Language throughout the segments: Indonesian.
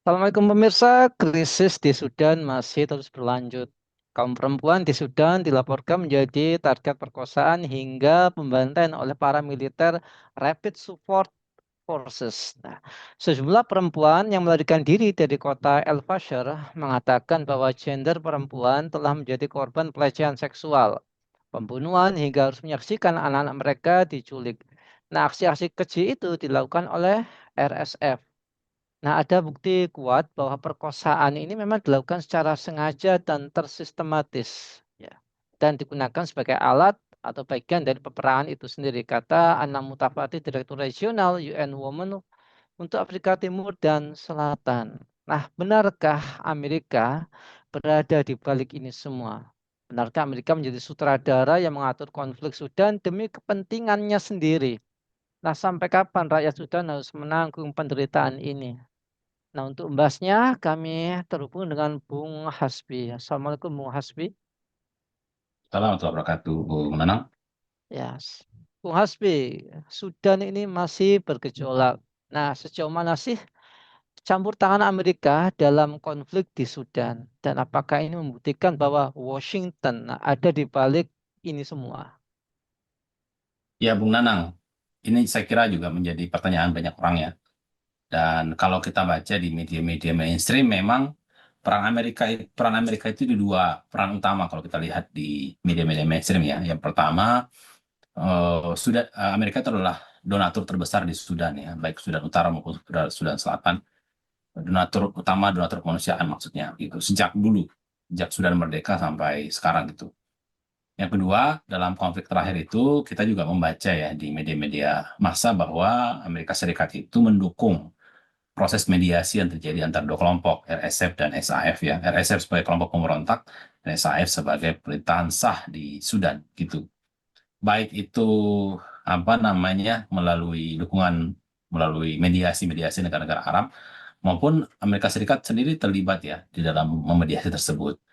Assalamualaikum pemirsa, krisis di Sudan masih terus berlanjut. Kaum perempuan di Sudan dilaporkan menjadi target perkosaan hingga pembantaian oleh para militer Rapid Support Forces. Nah, sejumlah perempuan yang melarikan diri dari kota El Fasher mengatakan bahwa gender perempuan telah menjadi korban pelecehan seksual, pembunuhan hingga harus menyaksikan anak-anak mereka diculik. Nah, aksi-aksi keji itu dilakukan oleh RSF. Nah, ada bukti kuat bahwa perkosaan ini memang dilakukan secara sengaja dan tersistematis, ya, dan digunakan sebagai alat atau bagian dari peperangan itu sendiri, kata Anna Mutafati, Direktur Regional UN Women untuk Afrika Timur dan Selatan. Nah, benarkah Amerika berada di balik ini semua? Benarkah Amerika menjadi sutradara yang mengatur konflik Sudan demi kepentingannya sendiri? Nah, sampai kapan rakyat Sudan harus menanggung penderitaan ini? Nah, untuk membahasnya kami terhubung dengan Bung Hasbi. Assalamualaikum Bung Hasbi. Assalamualaikum warahmatullahi wabarakatuh, Bu Nanang. Ya, Bung Hasbi, Sudan ini masih bergejolak. Nah, sejauh mana sih campur tangan Amerika dalam konflik di Sudan? Dan apakah ini membuktikan bahwa Washington ada di balik ini semua? Ya, Bung Nanang, ini saya kira juga menjadi pertanyaan banyak orang ya. Dan kalau kita baca di media-media mainstream, memang peran Amerika itu di dua peran utama kalau kita lihat di media-media mainstream ya. Yang pertama, Amerika itu adalah donatur terbesar di Sudan ya, baik Sudan Utara maupun Sudan Selatan. Donatur utama, donatur kemanusiaan maksudnya gitu. Sejak dulu, sejak Sudan merdeka sampai sekarang gitu. Yang kedua, dalam konflik terakhir itu kita juga membaca ya di media-media massa bahwa Amerika Serikat itu mendukung proses mediasi yang terjadi antara dua kelompok, RSF dan SAF ya. RSF sebagai kelompok pemberontak dan SAF sebagai pemerintahan sah di Sudan gitu. Baik itu apa namanya melalui mediasi-mediasi negara-negara Arab maupun Amerika Serikat sendiri terlibat ya di dalam memediasi tersebut.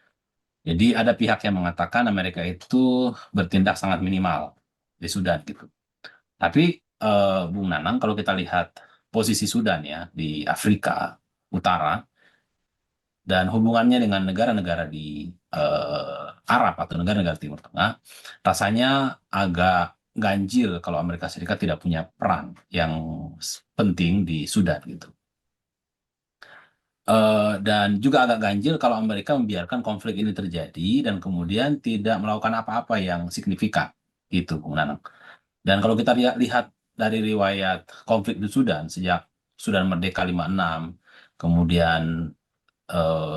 Jadi ada pihak yang mengatakan Amerika itu bertindak sangat minimal di Sudan gitu. Tapi Bung Nanang, kalau kita lihat posisi Sudan ya di Afrika Utara dan hubungannya dengan negara-negara di Arab atau negara-negara Timur Tengah, rasanya agak ganjil kalau Amerika Serikat tidak punya peran yang penting di Sudan gitu. Dan juga agak ganjil kalau Amerika membiarkan konflik ini terjadi dan kemudian tidak melakukan apa-apa yang signifikan gitu, Bung Nanang. Dan kalau kita lihat dari riwayat konflik di Sudan sejak Sudan Merdeka 56, kemudian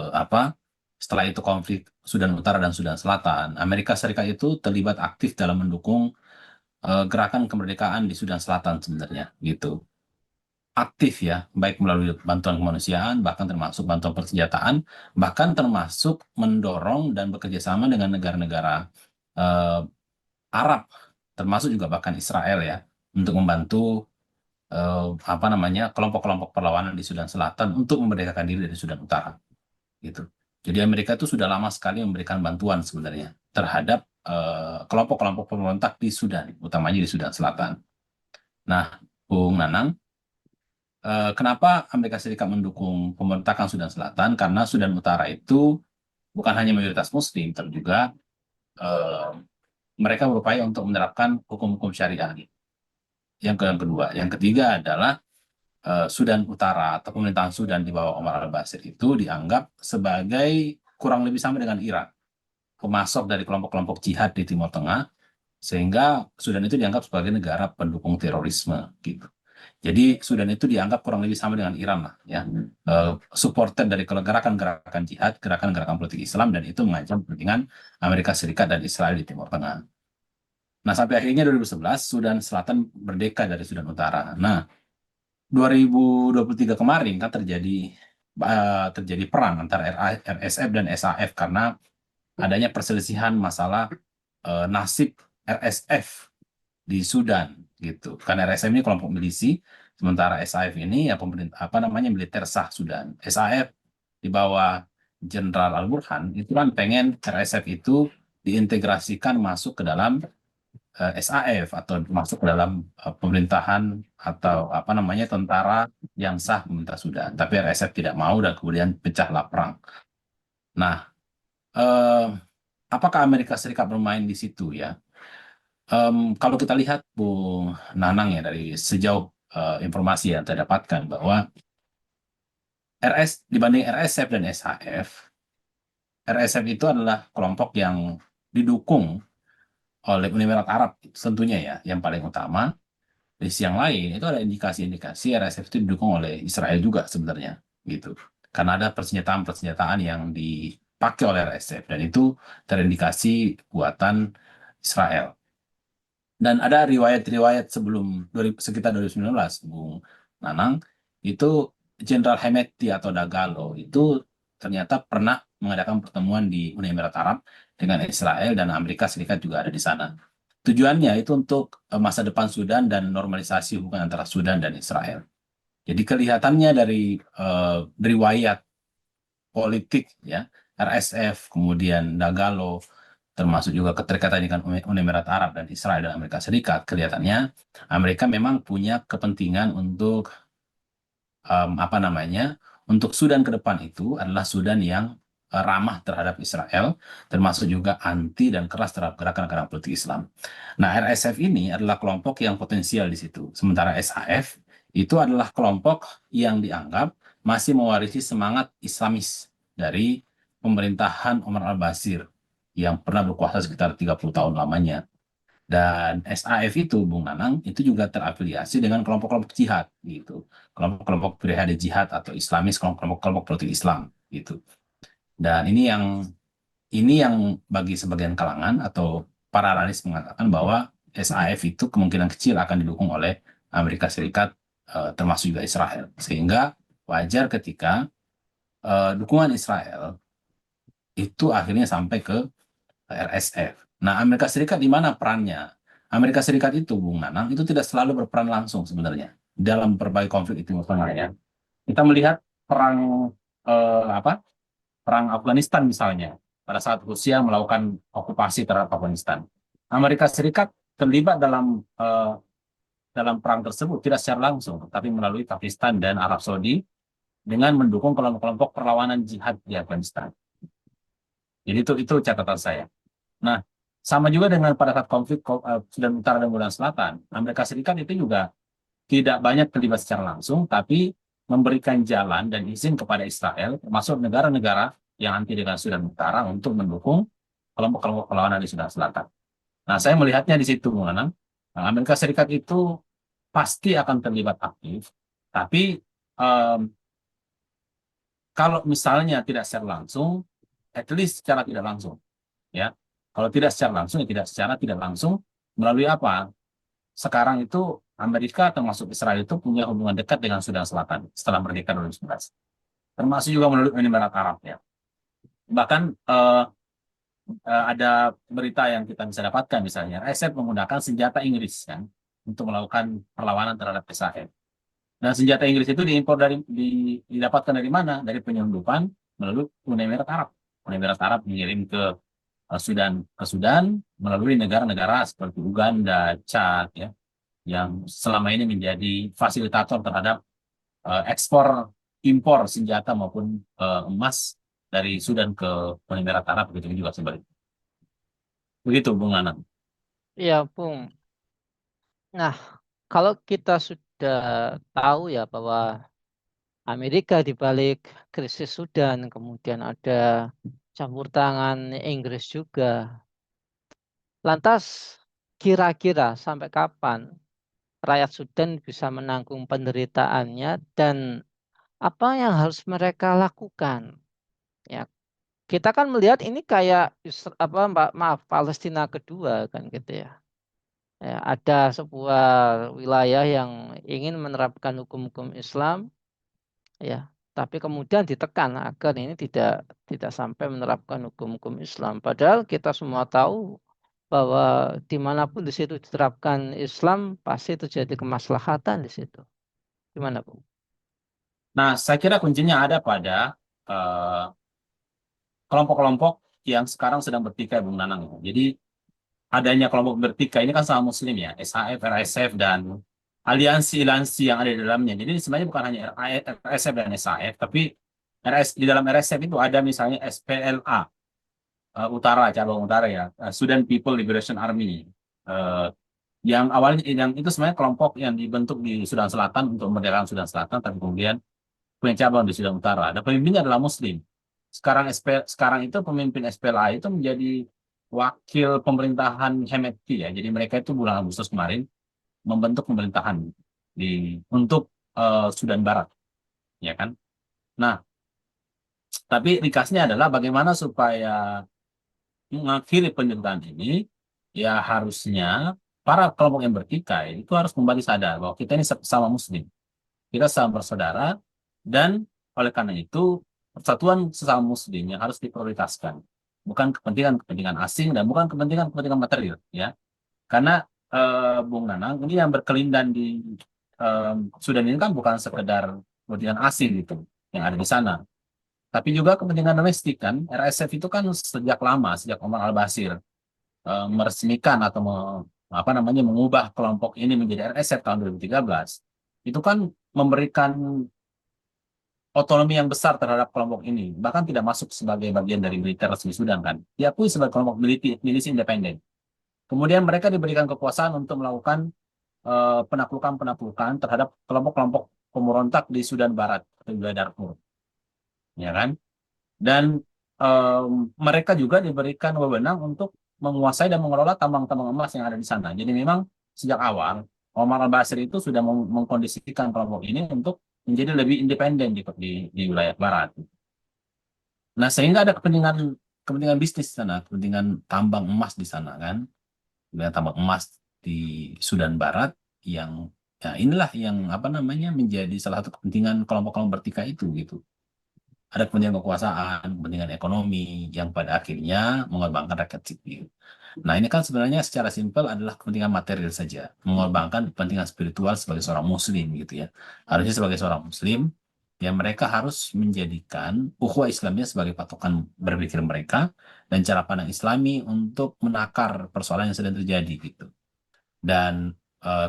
apa setelah itu konflik Sudan Utara dan Sudan Selatan, Amerika Serikat itu terlibat aktif dalam mendukung gerakan kemerdekaan di Sudan Selatan sebenarnya gitu. Aktif ya, baik melalui bantuan kemanusiaan, bahkan termasuk bantuan persenjataan, bahkan termasuk mendorong dan bekerja sama dengan negara-negara eh, Arab, termasuk juga bahkan Israel ya, untuk membantu apa namanya kelompok-kelompok perlawanan di Sudan Selatan untuk memerdekakan diri dari Sudan Utara, gitu. Jadi Amerika itu sudah lama sekali memberikan bantuan sebenarnya terhadap kelompok-kelompok pemberontak di Sudan, utamanya di Sudan Selatan. Nah, Bung Nanang, kenapa Amerika Serikat mendukung pemberontakan Sudan Selatan? Karena Sudan Utara itu bukan hanya mayoritas Muslim, tapi juga eh, mereka berupaya untuk menerapkan hukum-hukum syariah. Yang kedua, yang ketiga adalah Sudan Utara atau pemerintahan Sudan di bawah Omar al-Bashir itu dianggap sebagai kurang lebih sama dengan Iran, pemasok dari kelompok-kelompok jihad di Timur Tengah, sehingga Sudan itu dianggap sebagai negara pendukung terorisme gitu. Jadi Sudan itu dianggap kurang lebih sama dengan Iran lah ya, supporter dari gerakan-gerakan jihad, gerakan-gerakan politik Islam, dan itu mengancam kepentingan Amerika Serikat dan Israel di Timur Tengah. Nah, sampai akhirnya 2011 Sudan Selatan merdeka dari Sudan Utara. Nah, 2023 kemarin kan terjadi perang antara RSF dan SAF karena adanya perselisihan masalah nasib RSF di Sudan gitu. Karena RSF ini kelompok milisi, sementara SAF ini ya pemerintah apa namanya militer sah Sudan. SAF di bawah Jenderal Al-Burhan itu kan pengen RSF itu diintegrasikan masuk ke dalam SAF atau masuk ke dalam pemerintahan atau apa namanya tentara yang sah pemerintah Sudan. Tapi RSF tidak mau dan kemudian pecahlah perang. Nah, eh, apakah Amerika Serikat bermain di situ ya? Kalau kita lihat Bung Nanang ya dari sejauh informasi yang saya dapatkan bahwa dibanding RSF dan SHF, RSF itu adalah kelompok yang didukung oleh Uni Emirat Arab tentunya ya, yang paling utama. Di sisi yang lain itu ada indikasi-indikasi RSF itu didukung oleh Israel juga sebenarnya gitu. Karena ada persenjataan-persenjataan yang dipakai oleh RSF dan itu terindikasi buatan Israel. Dan ada riwayat-riwayat sebelum sekitar 2019, Bung Nanang, itu Jenderal Hemeti atau Dagalo itu ternyata pernah mengadakan pertemuan di Uni Emirat Arab dengan Israel dan Amerika Serikat juga ada di sana. Tujuannya itu untuk masa depan Sudan dan normalisasi hubungan antara Sudan dan Israel. Jadi kelihatannya dari riwayat politik ya, RSF, kemudian Dagalo, termasuk juga keterkaitan dengan Uni Emirat Arab dan Israel dan Amerika Serikat, kelihatannya Amerika memang punya kepentingan untuk apa namanya, untuk Sudan ke depan itu adalah Sudan yang ramah terhadap Israel, termasuk juga anti dan keras terhadap gerakan-gerakan politik Islam. Nah, RSF ini adalah kelompok yang potensial di situ. Sementara SAF itu adalah kelompok yang dianggap masih mewarisi semangat Islamis dari pemerintahan Omar al-Bashir yang pernah berkuasa sekitar 30 tahun lamanya. Dan SAF itu, Bung Nanang, itu juga terafiliasi dengan kelompok-kelompok jihad, gitu. Kelompok-kelompok jihad jihad atau Islamis, kelompok-kelompok politik Islam, gitu. Dan ini yang bagi sebagian kalangan atau para analis mengatakan bahwa SAF itu kemungkinan kecil akan didukung oleh Amerika Serikat, termasuk juga Israel. Sehingga wajar ketika dukungan Israel itu akhirnya sampai ke RSF. Nah, Amerika Serikat di mana perannya? Amerika Serikat itu, Bung Nanang, itu tidak selalu berperan langsung sebenarnya dalam berbagai konflik itu ya. Kita melihat perang apa? Perang Afghanistan misalnya, pada saat Rusia melakukan okupasi terhadap Afghanistan. Amerika Serikat terlibat dalam perang tersebut tidak secara langsung, tapi melalui Pakistan dan Arab Saudi dengan mendukung kelompok-kelompok perlawanan jihad di Afghanistan. Jadi itu catatan saya. Nah, sama juga dengan pada saat konflik Sudan Utara dan Sudan Selatan, Amerika Serikat itu juga tidak banyak terlibat secara langsung, tapi memberikan jalan dan izin kepada Israel, termasuk negara-negara yang anti dengan Sudan Utara untuk mendukung kelompok-kelompok perlawanan di Sudan Selatan. Nah, saya melihatnya di situ, Mengenang. Amerika Serikat itu pasti akan terlibat aktif, tapi um, kalau misalnya tidak secara langsung, at least secara tidak langsung, ya. Kalau tidak secara langsung, ya tidak langsung melalui apa? Sekarang itu Amerika termasuk Israel itu punya hubungan dekat dengan Sudan Selatan setelah merdeka 2011. Termasuk juga melalui Uni Emirat Arab ya. Bahkan ada berita yang kita bisa dapatkan misalnya, ISIS menggunakan senjata Inggris kan untuk melakukan perlawanan terhadap Israel. Dan senjata Inggris itu diimpor didapatkan dari mana? Dari penyelundupan melalui Uni Emirat Arab. Uni Emirat Arab mengirim ke Sudan melalui negara-negara seperti Uganda, Chad ya, yang selama ini menjadi fasilitator terhadap ekspor impor senjata maupun emas dari Sudan ke Uni Emirat Arab begitu juga sebaliknya. Begitu Bung Nana. Iya, Bung. Nah, kalau kita sudah tahu ya bahwa Amerika di balik krisis Sudan, kemudian ada campur tangan Inggris juga. Lantas, kira-kira sampai kapan rakyat Sudan bisa menanggung penderitaannya dan apa yang harus mereka lakukan? Ya, kita kan melihat ini kayak maaf Palestina kedua kan gitu ya. Ya, ada sebuah wilayah yang ingin menerapkan hukum-hukum Islam, ya, tapi kemudian ditekan agar ini tidak tidak sampai menerapkan hukum-hukum Islam. Padahal kita semua tahu bahwa dimanapun di situ diterapkan Islam pasti terjadi kemaslahatan di situ. Gimana, Bu? Nah, saya kira kuncinya ada pada kelompok-kelompok yang sekarang sedang bertikai, Bung Nanang. Jadi adanya kelompok bertikai ini kan sama Muslim ya, SHF, RSF, dan aliansi-aliansi yang ada di dalamnya. Jadi sebenarnya bukan hanya RSF dan SHF, tapi di dalam RSF itu ada misalnya SPLA, Utara, cabang Utara ya, Sudan People Liberation Army. Eh, yang awalnya yang itu sebenarnya kelompok yang dibentuk di Sudan Selatan untuk memerdekakan Sudan Selatan, tapi kemudian punya cabang di Sudan Utara. Dan pemimpinnya adalah Muslim. Sekarang itu pemimpin SPLA itu menjadi wakil pemerintahan Hemeti ya. Jadi mereka itu bulan Agustus kemarin membentuk pemerintahan untuk Sudan Barat, ya kan? Nah, tapi ringkasnya adalah bagaimana supaya mengakhiri penderitaan ini, ya harusnya para kelompok yang bertikai itu harus kembali sadar bahwa kita ini sama Muslim, kita sama bersaudara, dan oleh karena itu persatuan sesama Muslim yang harus diprioritaskan, bukan kepentingan-kepentingan asing dan bukan kepentingan-kepentingan material, ya. Karena Bung Nanang ini yang berkelindan di eh, Sudan ini kan bukan sekedar kepentingan asing gitu yang ada di sana, tapi juga kepentingan domestik kan. RSF itu kan sejak lama, sejak Omar Al-Bashir meresmikan atau apa namanya mengubah kelompok ini menjadi RSF tahun 2013, itu kan memberikan otonomi yang besar terhadap kelompok ini, bahkan tidak masuk sebagai bagian dari militer resmi Sudan kan, diakui sebagai kelompok milisi independen. Kemudian mereka diberikan kekuasaan untuk melakukan penaklukan-penaklukan terhadap kelompok-kelompok pemberontak di Sudan Barat atau wilayah Darfur, ya kan? Dan mereka juga diberikan wewenang untuk menguasai dan mengelola tambang-tambang emas yang ada di sana. Jadi memang sejak awal Omar al-Bashir itu sudah mengkondisikan kelompok ini untuk menjadi lebih independen di wilayah barat. Nah, sehingga ada kepentingan kepentingan bisnis di sana, kepentingan tambang emas di sana kan, kepentingan tambang emas di Sudan Barat yang ya inilah yang apa namanya menjadi salah satu kepentingan kelompok-kelompok bertikai itu gitu. Ada kepentingan kekuasaan, kepentingan ekonomi yang pada akhirnya mengorbankan rakyat sipil. Nah, ini kan sebenarnya secara simpel adalah kepentingan material saja, mengorbankan kepentingan spiritual sebagai seorang muslim gitu ya. Harusnya sebagai seorang muslim, ya mereka harus menjadikan ukhuwah Islamnya sebagai patokan berpikir mereka dan cara pandang Islami untuk menakar persoalan yang sedang terjadi gitu. Dan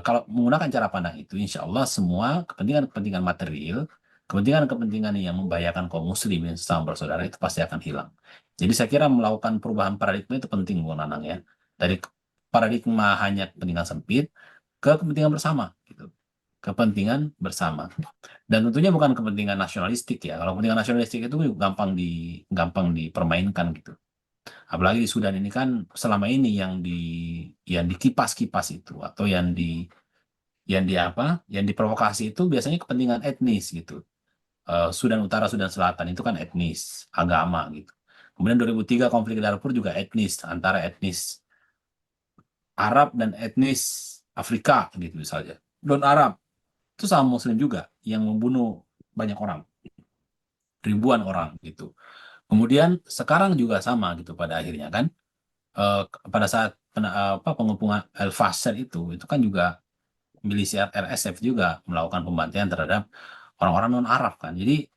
kalau menggunakan cara pandang itu, insya Allah semua kepentingan-kepentingan material, kepentingan-kepentingan yang membahayakan kaum muslimin sesama bersaudara itu pasti akan hilang. Jadi saya kira melakukan perubahan paradigma itu penting, Bu Nanang ya. Dari paradigma hanya kepentingan sempit ke kepentingan bersama, gitu. Kepentingan bersama. Dan tentunya bukan kepentingan nasionalistik ya. Kalau kepentingan nasionalistik itu gampang dipermainkan gitu. Apalagi di Sudan ini kan selama ini yang dikipas-kipas itu atau yang di apa? Yang diprovokasi itu biasanya kepentingan etnis gitu. Sudan Utara, Sudan Selatan itu kan etnis, agama gitu. Kemudian 2003 konflik Darfur juga etnis antara etnis Arab dan etnis Afrika gitu misalnya. Non Arab itu sama Muslim juga yang membunuh banyak orang, ribuan orang gitu. Kemudian sekarang juga sama gitu pada akhirnya kan eh, pada saat pengepungan El-Fasher itu kan juga milisi RSF juga melakukan pembantaian terhadap orang-orang non-Arab kan. Jadi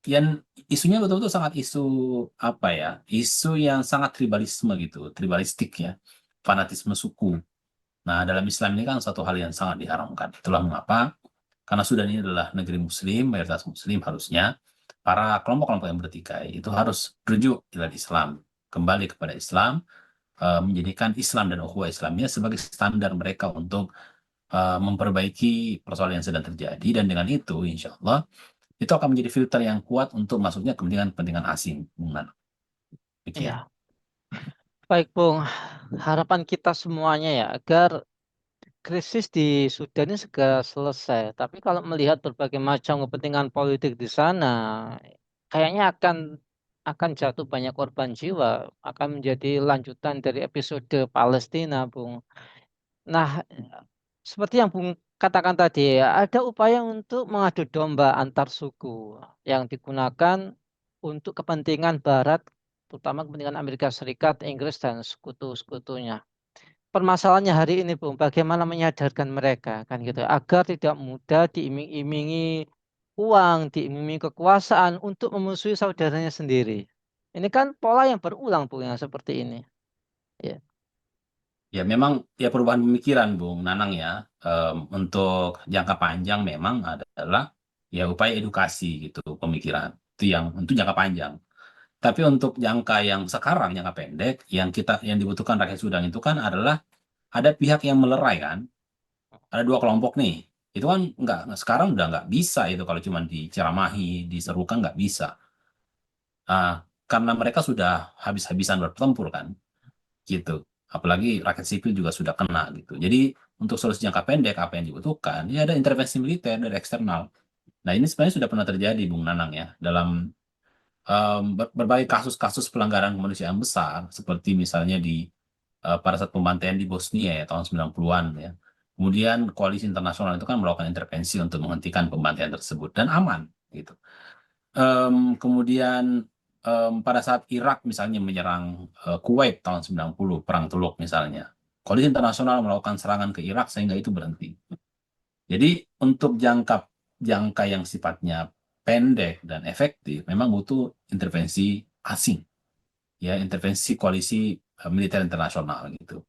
yang isunya betul-betul sangat isu apa ya? Isu yang sangat tribalisme gitu, tribalistik ya, fanatisme suku. Nah, dalam Islam ini kan suatu hal yang sangat diharamkan. Itulah mengapa karena Sudan ini adalah negeri Muslim, mayoritas Muslim harusnya para kelompok-kelompok yang bertikai itu harus rujuk ke Islam, kembali kepada Islam, menjadikan Islam dan ukhuwah Islamnya sebagai standar mereka untuk memperbaiki persoalan yang sedang terjadi dan dengan itu insya Allah itu akan menjadi filter yang kuat untuk masuknya kepentingan-kepentingan asing. Demikian. Ya, baik Bung. Harapan kita semuanya ya agar krisis di Sudan ini segera selesai. Tapi kalau melihat berbagai macam kepentingan politik di sana, kayaknya akan jatuh banyak korban jiwa, akan menjadi lanjutan dari episode Palestina, Bung. Nah, seperti yang Bung katakan tadi, ada upaya untuk mengadu domba antar suku yang digunakan untuk kepentingan Barat, terutama kepentingan Amerika Serikat, Inggris, dan sekutu-sekutunya. Permasalahannya hari ini, Bung, bagaimana menyadarkan mereka kan gitu agar tidak mudah diiming-imingi uang, diiming-imingi kekuasaan untuk memusuhi saudaranya sendiri. Ini kan pola yang berulang, Bung, yang seperti ini. Ya. Ya memang ya perubahan pemikiran Bung Nanang ya. Untuk jangka panjang memang adalah ya upaya edukasi gitu pemikiran. Itu yang untuk jangka panjang. Tapi untuk jangka yang sekarang, jangka pendek, yang dibutuhkan rakyat Sudan itu kan adalah ada pihak yang melerai kan. Ada dua kelompok nih. Itu kan sekarang udah nggak bisa itu kalau cuma diceramahi, diserukan nggak bisa. Ah, karena mereka sudah habis-habisan bertempur kan, gitu. Apalagi rakyat sipil juga sudah kena gitu. Jadi untuk solusi jangka pendek apa yang dibutuhkan? Ya ada intervensi militer dari eksternal. Nah ini sebenarnya sudah pernah terjadi Bung Nanang ya dalam berbagai kasus-kasus pelanggaran kemanusiaan besar seperti misalnya pada saat pembantaian di Bosnia ya tahun 90-an ya. Kemudian koalisi internasional itu kan melakukan intervensi untuk menghentikan pembantaian tersebut dan aman gitu. Kemudian pada saat Irak misalnya menyerang Kuwait tahun 90, Perang Teluk misalnya. Koalisi internasional melakukan serangan ke Irak sehingga itu berhenti. Jadi untuk jangka jangka yang sifatnya pendek dan efektif memang butuh intervensi asing, ya intervensi koalisi militer internasional gitu.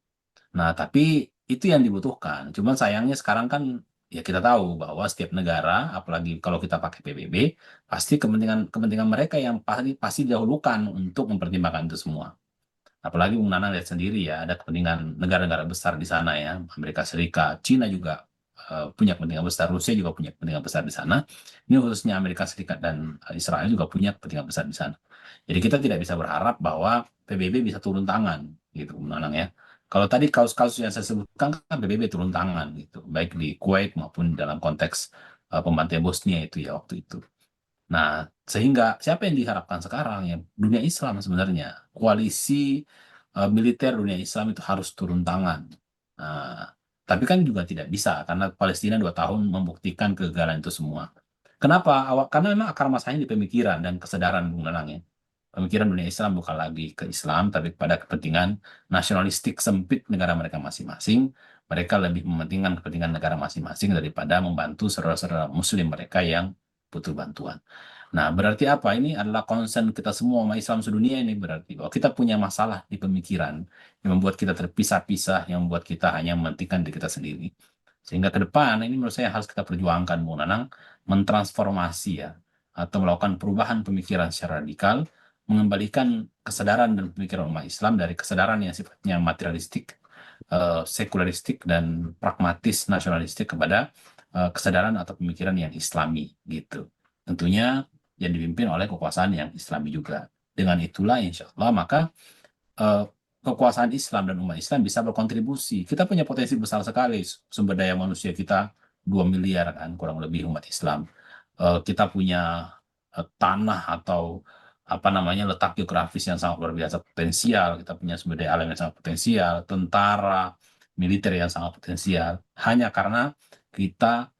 Nah, tapi itu yang dibutuhkan. Cuman sayangnya sekarang kan ya kita tahu bahwa setiap negara, apalagi kalau kita pakai PBB, pasti kepentingan kepentingan mereka yang pasti pasti didahulukan untuk mempertimbangkan itu semua. Apalagi Bung Nana lihat sendiri ya, ada kepentingan negara-negara besar di sana ya, Amerika Serikat, Cina juga punya kepentingan besar, Rusia juga punya kepentingan besar di sana. Ini khususnya Amerika Serikat dan Israel juga punya kepentingan besar di sana. Jadi kita tidak bisa berharap bahwa PBB bisa turun tangan, gitu, Bung Nanang ya. Kalau tadi kasus-kasus yang saya sebutkan kan PBB turun tangan, gitu, baik di Kuwait maupun dalam konteks pembantaian Bosnia itu ya waktu itu. Nah, sehingga siapa yang diharapkan sekarang ya dunia Islam sebenarnya. Koalisi militer dunia Islam itu harus turun tangan. Nah, tapi kan juga tidak bisa karena Palestina 2 tahun membuktikan kegagalan itu semua. Kenapa? Karena memang akar masalahnya di pemikiran dan kesadaran Bung Nanang ya. Pemikiran dunia Islam bukan lagi ke Islam, tapi kepada kepentingan nasionalistik sempit negara mereka masing-masing. Mereka lebih mementingkan kepentingan negara masing-masing daripada membantu saudara-saudara Muslim mereka yang butuh bantuan. Nah, berarti apa? Ini adalah concern kita semua umat Islam sedunia ini berarti bahwa kita punya masalah di pemikiran yang membuat kita terpisah-pisah, yang membuat kita hanya mementingkan diri kita sendiri. Sehingga ke depan ini menurut saya harus kita perjuangkan, Bung Nanang, mentransformasi ya, atau melakukan perubahan pemikiran secara radikal, mengembalikan kesadaran dan pemikiran umat Islam dari kesadaran yang sifatnya materialistik, sekularistik, dan pragmatis nasionalistik kepada kesadaran atau pemikiran yang Islami gitu. Tentunya yang dipimpin oleh kekuasaan yang Islami juga. Dengan itulah insya Allah maka eh, kekuasaan Islam dan umat Islam bisa berkontribusi. Kita punya potensi besar sekali sumber daya manusia kita 2 miliar kan kurang lebih umat Islam. Kita punya tanah atau apa namanya letak geografis yang sangat luar biasa potensial. Kita punya sumber daya alam yang sangat potensial, tentara, militer yang sangat potensial. Hanya karena kita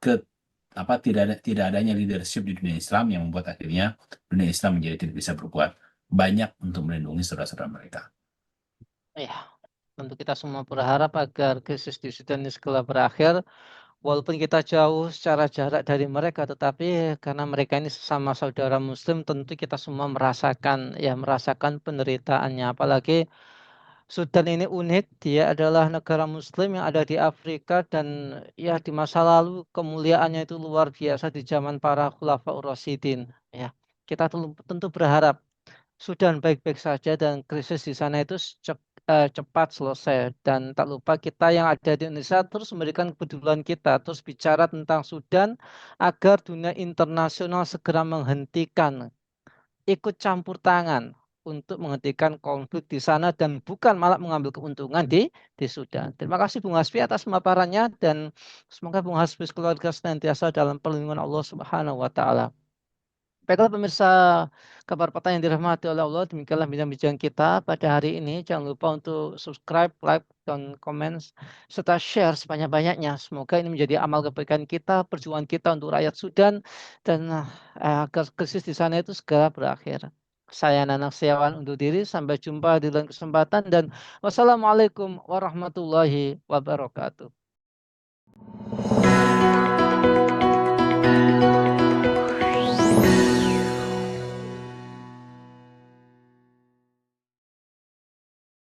ke apa tidak adanya leadership di dunia Islam yang membuat akhirnya dunia Islam menjadi tidak bisa berbuat banyak untuk melindungi saudara-saudara mereka. Ya, tentu kita semua berharap agar krisis di Sudan ini segera berakhir. Walaupun kita jauh secara jarak dari mereka, tetapi karena mereka ini sesama saudara Muslim, tentu kita semua merasakan penderitaannya. Apalagi Sudan ini unik, dia adalah negara Muslim yang ada di Afrika dan ya di masa lalu kemuliaannya itu luar biasa di zaman para Khulafaur Rasyidin. Ya, kita tentu berharap Sudan baik-baik saja dan krisis di sana itu cepat selesai. Dan tak lupa kita yang ada di Indonesia terus memberikan kepedulian kita, terus bicara tentang Sudan agar dunia internasional segera menghentikan, ikut campur tangan untuk menghentikan konflik di sana dan bukan malah mengambil keuntungan di Sudan. Terima kasih Bung Hasbi atas pemaparannya dan semoga Bung Hasbi keluarga senantiasa dalam perlindungan Allah Subhanahu wa taala. Baiklah pemirsa kabar petang yang dirahmati oleh Allah, demikianlah bincang-bincang kita pada hari ini. Jangan lupa untuk subscribe, like, dan komen, serta share sebanyak-banyaknya. Semoga ini menjadi amal kebaikan kita, perjuangan kita untuk rakyat Sudan, dan agar krisis di sana itu segera berakhir. Saya Nanang Setiawan undur diri, sampai jumpa di lain kesempatan, dan wassalamualaikum warahmatullahi wabarakatuh.